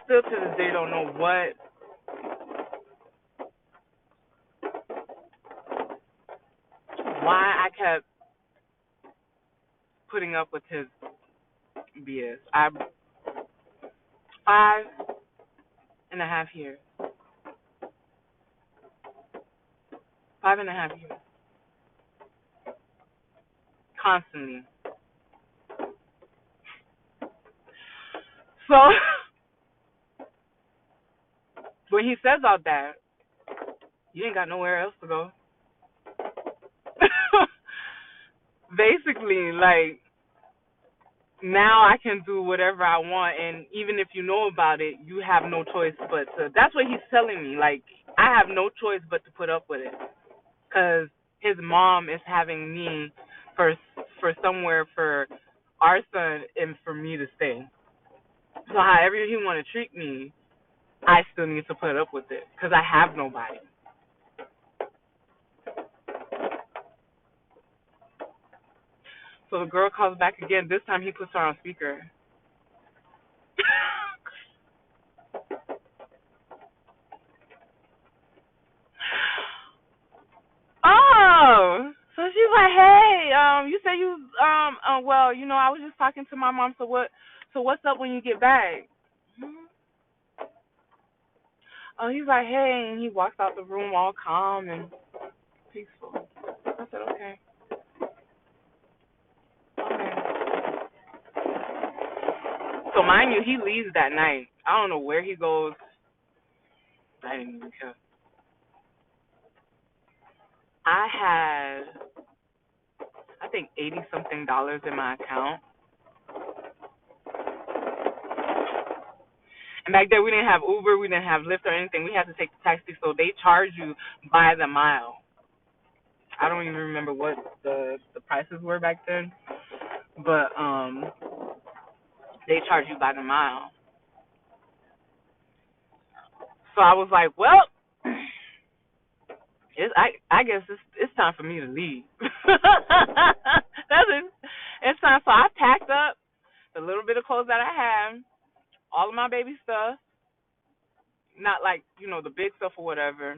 still to this day don't know why I kept putting up with his BS. 5.5 years. 5.5 years. Constantly. So when he says all that, you ain't got nowhere else to go. Basically, like, now I can do whatever I want, and even if you know about it, you have no choice but to. That's what he's telling me. Like, I have no choice but to put up with it, because his mom is having me for somewhere for our son and for me to stay. So however he want to treat me, I still need to put up with it because I have nobody. So the girl calls back again. This time he puts her on speaker. Oh, so she's like, hey, you say you, well, I was just talking to my mom. So what's up when you get back? Oh, he's like, hey, and he walks out the room all calm and peaceful. I said, okay. So mind you, he leaves that night. I don't know where he goes. I didn't even care. I had, I think, $80-something in my account. And back then we didn't have Uber, we didn't have Lyft or anything. We had to take the taxi, so they charge you by the mile. I don't even remember what the prices were back then, but they charge you by the mile. So I was like, well, I guess it's time for me to leave. That's it. It's time. So I packed up the little bit of clothes that I had, all of my baby stuff, not like the big stuff or whatever.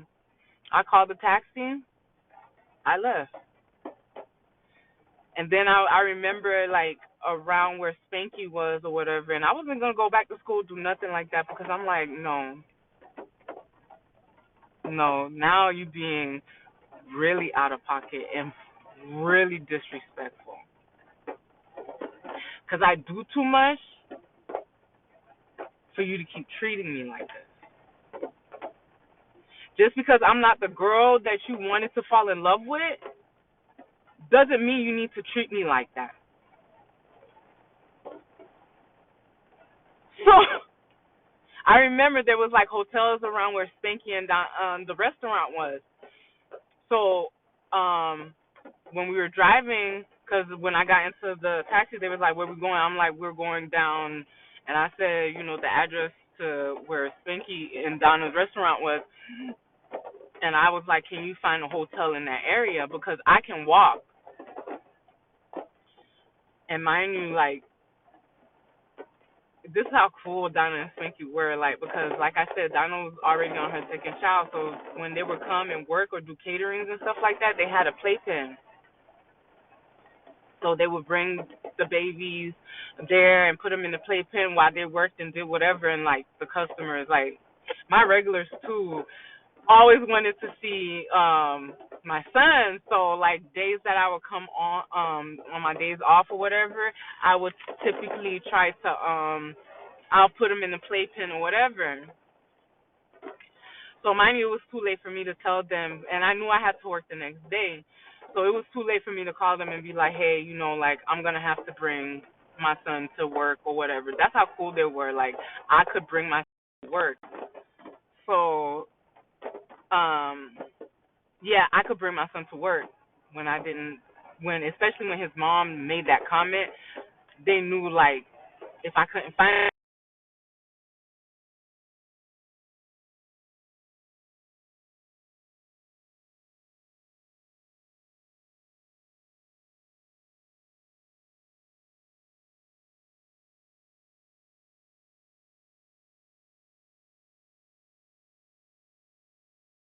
I called the taxi. I left. And then I remember, like, around where Spanky was or whatever, and I wasn't going to go back to school, do nothing like that, because I'm like, no, now you being really out of pocket and really disrespectful. Because I do too much for you to keep treating me like this. Just because I'm not the girl that you wanted to fall in love with doesn't mean you need to treat me like that. So I remember there was like hotels around where Spanky and the restaurant was. So when we were driving, because when I got into the taxi, they was like, where we going? I'm like, we're going down. And I said, the address to where Spanky and Donna's restaurant was. And I was like, can you find a hotel in that area? Because I can walk. And mind you, like, this is how cool Donna and Spanky were, like, because, like I said, Donna was already on her second child, so when they would come and work or do caterings and stuff like that, they had a playpen. So they would bring the babies there and put them in the playpen while they worked and did whatever, and, like, the customers, like, my regulars, too, always wanted to see my son. So, like, days that I would come on my days off or whatever, I would typically try to I'll put him in the playpen or whatever. So mind you, it was too late for me to tell them, and I knew I had to work the next day. So it was too late for me to call them and be like, hey, like, I'm going to have to bring my son to work or whatever. That's how cool they were. Like, I could bring my son to work. So, yeah, I could bring my son to work especially when his mom made that comment, they knew, like, if I couldn't find